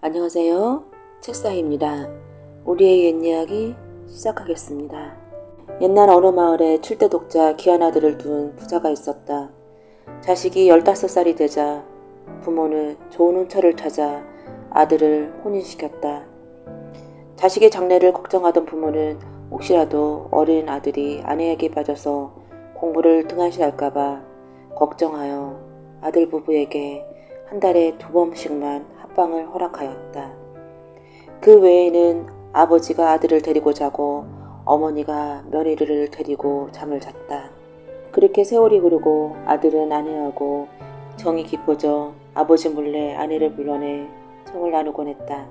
안녕하세요. 책사입니다. 우리의 옛 이야기 시작하겠습니다. 옛날 어느 마을에 7대 독자 귀한 아들을 둔 부자가 있었다. 자식이 15살이 되자 부모는 좋은 혼처를 찾아 아들을 혼인시켰다. 자식의 장래를 걱정하던 부모는 혹시라도 어린 아들이 아내에게 빠져서 공부를 등한시할까봐 걱정하여 아들 부부에게 한 달에 2번씩만 합방을 허락하였다. 그 외에는 아버지가 아들을 데리고 자고 어머니가 며느리를 데리고 잠을 잤다. 그렇게 세월이 흐르고 아들은 아내하고 정이 깊어져 아버지 몰래 아내를 불러내 정을 나누곤 했다.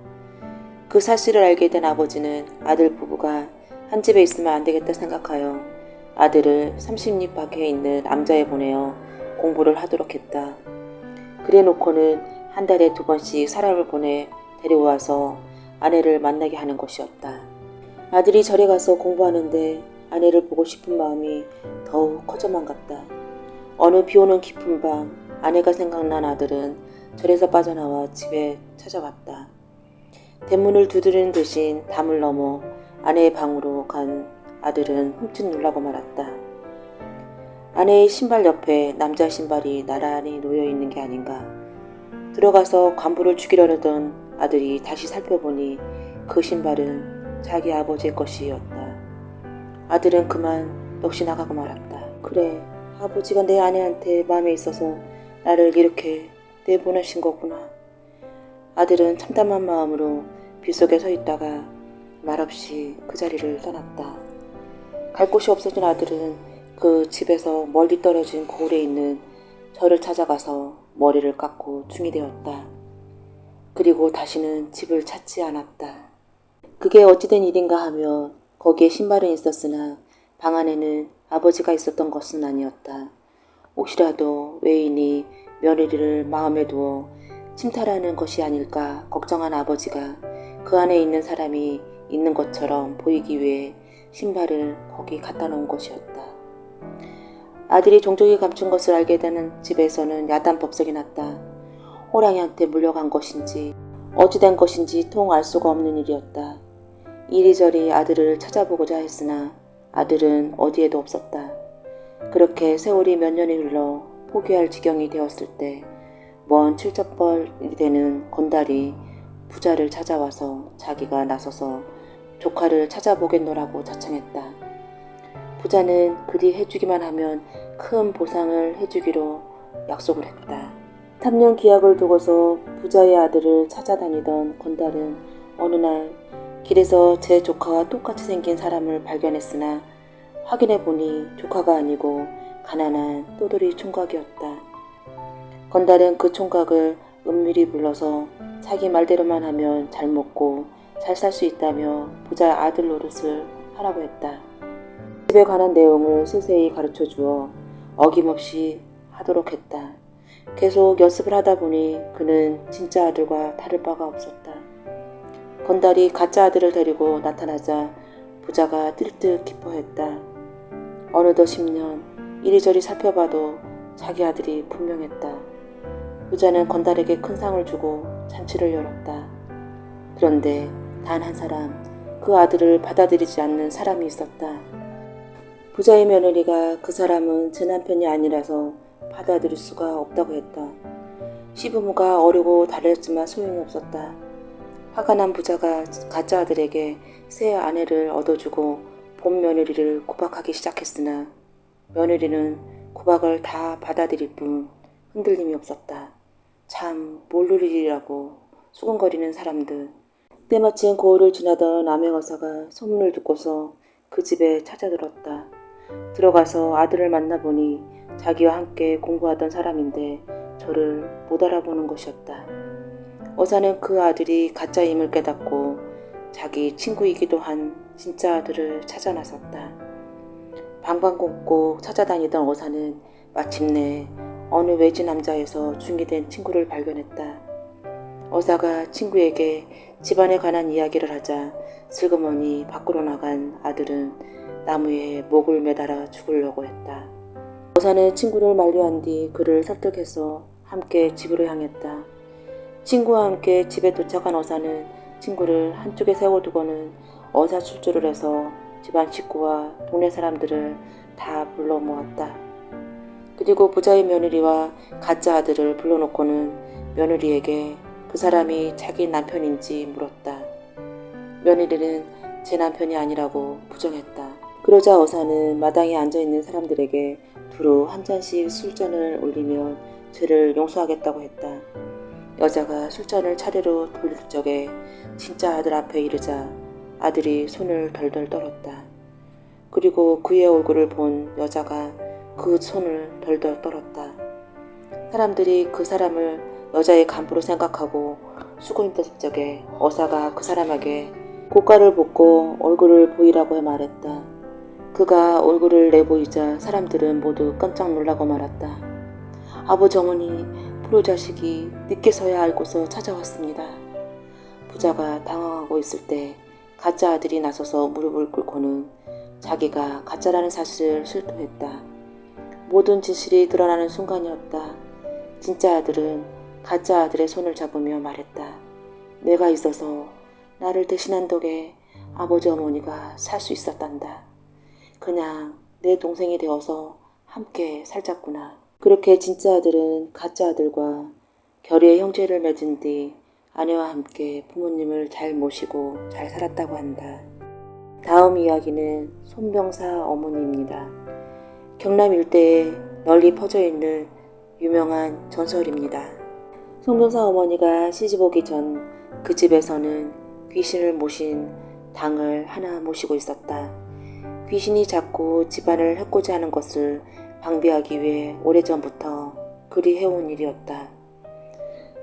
그 사실을 알게 된 아버지는 아들 부부가 한 집에 있으면 안 되겠다 생각하여 아들을 30리 밖에 있는 남자에 보내어 공부를 하도록 했다. 그래 놓고는 한 달에 2번씩 사람을 보내 데려와서 아내를 만나게 하는 것이었다. 아들이 절에 가서 공부하는데 아내를 보고 싶은 마음이 더욱 커져만 갔다. 어느 비오는 깊은 밤 아내가 생각난 아들은 절에서 빠져나와 집에 찾아왔다. 대문을 두드리는 대신 담을 넘어 아내의 방으로 간 아들은 흠칫 놀라고 말았다. 아내의 신발 옆에 남자 신발이 나란히 놓여있는 게 아닌가. 들어가서 간부를 죽이려던 아들이 다시 살펴보니 그 신발은 자기 아버지의 것이었다. 아들은 그만 넋이 나가고 말았다. 그래, 아버지가 내 아내한테 마음에 있어서 나를 이렇게 내보내신 거구나. 아들은 참담한 마음으로 빗속에 서 있다가 말없이 그 자리를 떠났다. 갈 곳이 없어진 아들은 그 집에서 멀리 떨어진 고을에 있는 절을 찾아가서 머리를 깎고 중이 되었다. 그리고 다시는 집을 찾지 않았다. 그게 어찌된 일인가 하며 거기에 신발은 있었으나 방 안에는 아버지가 있었던 것은 아니었다. 혹시라도 외인이 며느리를 마음에 두어 침탈하는 것이 아닐까 걱정한 아버지가 그 안에 있는 사람이 있는 것처럼 보이기 위해 신발을 거기 갖다 놓은 것이었다. 아들이 종족이 감춘 것을 알게 되는 집에서는 야단 법석이 났다. 호랑이한테 물려간 것인지 어찌된 것인지 통 알 수가 없는 일이었다. 이리저리 아들을 찾아보고자 했으나 아들은 어디에도 없었다. 그렇게 세월이 몇 년이 흘러 포기할 지경이 되었을 때 먼 칠첩벌이 되는 건달이 부자를 찾아와서 자기가 나서서 조카를 찾아보겠노라고 자청했다. 부자는 그리 해주기만 하면 큰 보상을 해주기로 약속을 했다. 3년 기약을 두고서 부자의 아들을 찾아다니던 건달은 어느 날 길에서 제 조카와 똑같이 생긴 사람을 발견했으나 확인해보니 조카가 아니고 가난한 또돌이 총각이었다. 건달은 그 총각을 은밀히 불러서 자기 말대로만 하면 잘 먹고 잘 살 수 있다며 부자 아들 노릇을 하라고 했다. 집에 관한 내용을 세세히 가르쳐 주어 어김없이 하도록 했다. 계속 연습을 하다 보니 그는 진짜 아들과 다를 바가 없었다. 건달이 가짜 아들을 데리고 나타나자 부자가 뜰뜻 기뻐했다. 어느덧 10년 이리저리 살펴봐도 자기 아들이 분명했다. 부자는 건달에게 큰 상을 주고 잔치를 열었다. 그런데 단 한 사람, 그 아들을 받아들이지 않는 사람이 있었다. 부자의 며느리가 그 사람은 제 남편이 아니라서 받아들일 수가 없다고 했다. 시부모가 어리고 달렸지만 소용이 없었다. 화가 난 부자가 가짜 아들에게 새 아내를 얻어주고 본 며느리를 구박하기 시작했으나 며느리는 구박을 다 받아들일 뿐 흔들림이 없었다. 참 모를 일이라고 수근거리는 사람들. 때마침 고을을 지나던 암행어사가 소문을 듣고서 그 집에 찾아들었다. 들어가서 아들을 만나보니 자기와 함께 공부하던 사람인데 저를 못 알아보는 것이었다. 어사는 그 아들이 가짜임을 깨닫고 자기 친구이기도 한 진짜 아들을 찾아 나섰다. 방방곡곡 찾아다니던 어사는 마침내 어느 외지 남자에서 중이된 친구를 발견했다. 어사가 친구에게 집안에 관한 이야기를 하자 슬그머니 밖으로 나간 아들은 나무에 목을 매달아 죽으려고 했다. 어사는 친구를 만류한 뒤 그를 설득해서 함께 집으로 향했다. 친구와 함께 집에 도착한 어사는 친구를 한쪽에 세워두고는 어사 출조를 해서 집안 식구와 동네 사람들을 다 불러 모았다. 그리고 부자의 며느리와 가짜 아들을 불러놓고는 며느리에게 그 사람이 자기 남편인지 물었다. 며느리는 제 남편이 아니라고 부정했다. 그러자 어사는 마당에 앉아있는 사람들에게 두루 한 잔씩 술잔을 올리며 죄를 용서하겠다고 했다. 여자가 술잔을 차례로 돌릴 적에 진짜 아들 앞에 이르자 아들이 손을 덜덜 떨었다. 그리고 그의 얼굴을 본 여자가 그 손을 덜덜 떨었다. 사람들이 그 사람을 여자의 간부로 생각하고 수고 있던 적에 어사가 그 사람에게 고가를 벗고 얼굴을 보이라고 말했다. 그가 얼굴을 내보이자 사람들은 모두 깜짝 놀라고 말았다. 아버지 어머니 불효자식이 늦게서야 알고서 찾아왔습니다. 부자가 당황하고 있을 때 가짜 아들이 나서서 무릎을 꿇고는 자기가 가짜라는 사실을 실토했다. 모든 진실이 드러나는 순간이었다. 진짜 아들은 가짜 아들의 손을 잡으며 말했다. 내가 있어서 나를 대신한 덕에 아버지 어머니가 살 수 있었단다. 그냥 내 동생이 되어서 함께 살자꾸나. 그렇게 진짜 아들은 가짜 아들과 결의의 형제를 맺은 뒤 아내와 함께 부모님을 잘 모시고 잘 살았다고 한다. 다음 이야기는 손병사 어머니입니다. 경남 일대에 널리 퍼져 있는 유명한 전설입니다. 손병사 어머니가 시집오기 전 그 집에서는 귀신을 모신 당을 하나 모시고 있었다. 귀신이 자꾸 집안을 해코지 하는 것을 방비하기 위해 오래전부터 그리 해온 일이었다.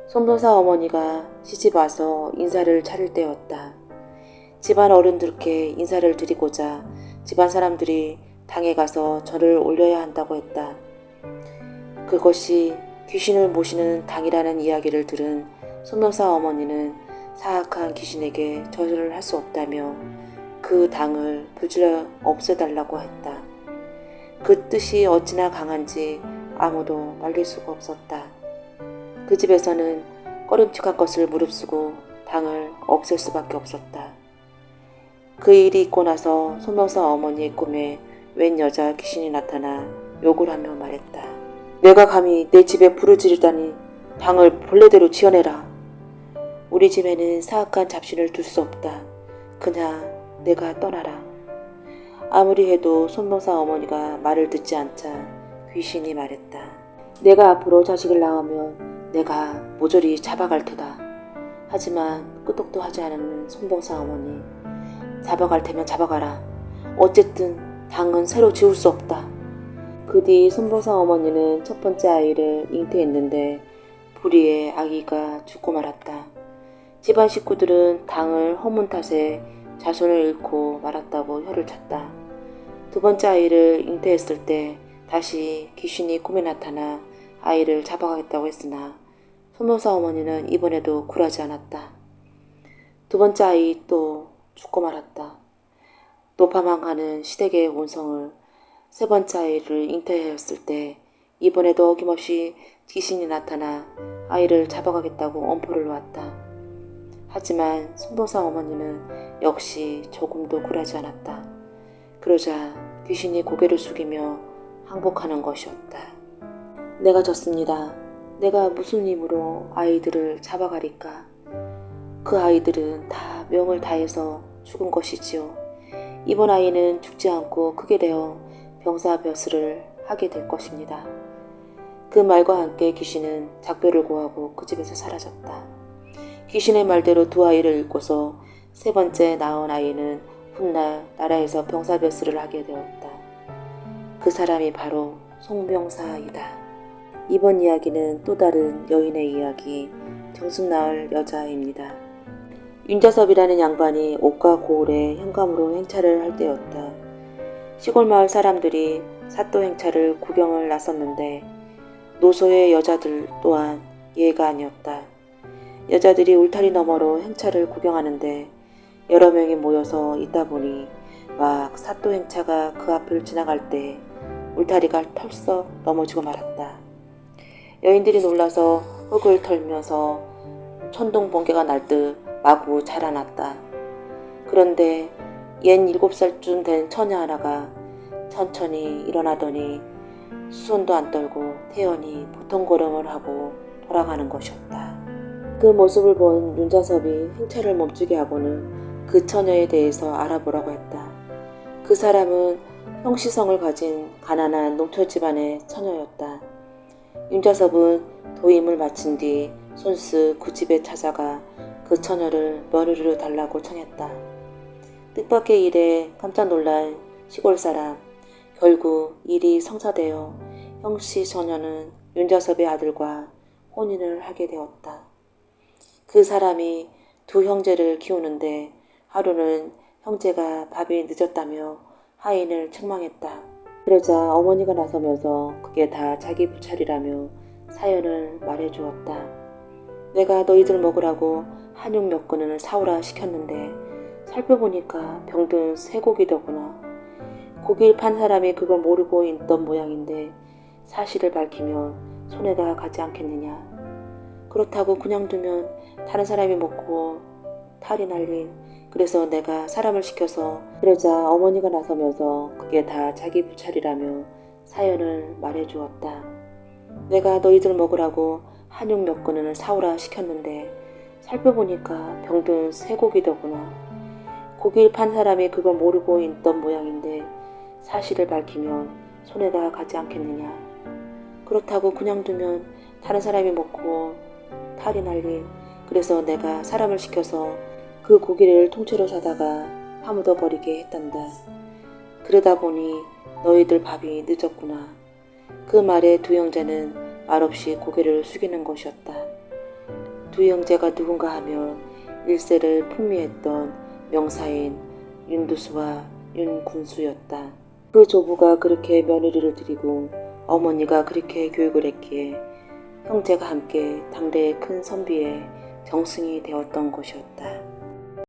손병사 어머니가 시집 와서 인사를 차릴 때였다. 집안 어른들께 인사를 드리고자 집안 사람들이 당에 가서 절을 올려야 한다고 했다. 그것이 귀신을 모시는 당이라는 이야기를 들은 손병사 어머니는 사악한 귀신에게 절을 할 수 없다며 그 당을 불질러 없애달라고 했다. 그 뜻이 어찌나 강한지 아무도 말릴 수가 없었다. 그 집에서는 꺼림칙한 것을 무릅쓰고 당을 없앨 수밖에 없었다. 그 일이 있고 나서 손병사 어머니의 꿈에 웬 여자 귀신이 나타나 욕을 하며 말했다. 내가 감히 내 집에 불을 지르다니 당을 본래대로 지어내라. 우리 집에는 사악한 잡신을 둘 수 없다. 그냥 내가 떠나라. 아무리 해도 손병사 어머니가 말을 듣지 않자 귀신이 말했다. 내가 앞으로 자식을 낳으면 내가 모조리 잡아갈 테다. 하지만 끄떡도 하지 않는 손병사 어머니. 잡아갈 테면 잡아가라. 어쨌든 당은 새로 지울 수 없다. 그 뒤 손병사 어머니는 첫 번째 아이를 잉태했는데 불의의 아기가 죽고 말았다. 집안 식구들은 당을 허문 탓에 자손을 잃고 말았다고 혀를 찼다. 두 번째 아이를 잉태했을 때 다시 귀신이 꿈에 나타나 아이를 잡아가겠다고 했으나 손병사 어머니는 이번에도 굴하지 않았다. 두 번째 아이 또 죽고 말았다. 또 파망하는 시댁의 원성을 세 번째 아이를 잉태했을 때 이번에도 어김없이 귀신이 나타나 아이를 잡아가겠다고 엄포를 놓았다. 하지만 손병사 어머니는 역시 조금도 굴하지 않았다. 그러자 귀신이 고개를 숙이며 항복하는 것이었다. 내가 졌습니다. 내가 무슨 힘으로 아이들을 잡아가리까? 그 아이들은 다 명을 다해서 죽은 것이지요. 이번 아이는 죽지 않고 크게 되어 병사벼슬을 하게 될 것입니다. 그 말과 함께 귀신은 작별을 고하고 그 집에서 사라졌다. 귀신의 말대로 두 아이를 잃고서 세 번째 낳은 아이는 훗날 나라에서 병사벼슬을 하게 되었다. 그 사람이 바로 송병사이다. 이번 이야기는 또 다른 여인의 이야기, 정승나을 여자입니다. 윤자섭이라는 양반이 옥과 고을에 현감으로 행차를 할 때였다. 시골 마을 사람들이 사또 행차를 구경을 나섰는데 노소의 여자들 또한 예가 아니었다. 여자들이 울타리 너머로 행차를 구경하는데 여러 명이 모여서 있다 보니 막 사또 행차가 그 앞을 지나갈 때 울타리가 털썩 넘어지고 말았다. 여인들이 놀라서 흙을 털면서 천둥 번개가 날 듯 마구 자라났다. 그런데 옛 7살쯤 된 처녀 하나가 천천히 일어나더니 수선도 안 떨고 태연히 보통걸음을 하고 돌아가는 것이었다. 그 모습을 본 윤자섭이 행차를 멈추게 하고는 그 처녀에 대해서 알아보라고 했다. 그 사람은 형씨성을 가진 가난한 농촌 집안의 처녀였다. 윤자섭은 도임을 마친 뒤 손수 그 집에 찾아가 그 처녀를 며느리로 달라고 청했다. 뜻밖의 일에 깜짝 놀란 시골 사람. 결국 일이 성사되어 형씨 처녀는 윤자섭의 아들과 혼인을 하게 되었다. 그 사람이 두 형제를 키우는데 하루는 형제가 밥이 늦었다며 하인을 책망했다. 그러자 어머니가 나서면서 그게 다 자기 부찰이라며 사연을 말해주었다. 내가 너희들 먹으라고 한육 몇 근을 사오라 시켰는데 살펴보니까 병든 쇠고기더구나. 고기를 판 사람이 그걸 모르고 있던 모양인데 사실을 밝히면 손해가 가지 않겠느냐. 그렇다고 그냥 두면 다른 사람이 먹고 탈이 날린. 그래서 내가 사람을 시켜서. 그러자 어머니가 나서면서 그게 다 자기 부찰이라며 사연을 말해주었다. 내가 너희들 먹으라고 한육 몇 근을 사오라 시켰는데 살펴보니까 병든 쇠고기더구나. 고기를 판 사람이 그걸 모르고 있던 모양인데 사실을 밝히면 손해가 가지 않겠느냐. 그렇다고 그냥 두면 다른 사람이 먹고 탈이 날린. 그래서 내가 사람을 시켜서 그 고기를 통째로 사다가 파묻어 버리게 했단다. 그러다 보니 너희들 밥이 늦었구나. 그 말에 두 형제는 말없이 고개를 숙이는 것이었다. 두 형제가 누군가 하며 일세를 풍미했던 명사인 윤두수와 윤군수였다. 그 조부가 그렇게 며느리를 드리고 어머니가 그렇게 교육을 했기에 형제가 함께 당대의 큰 선비의 정승이 되었던 것이었다.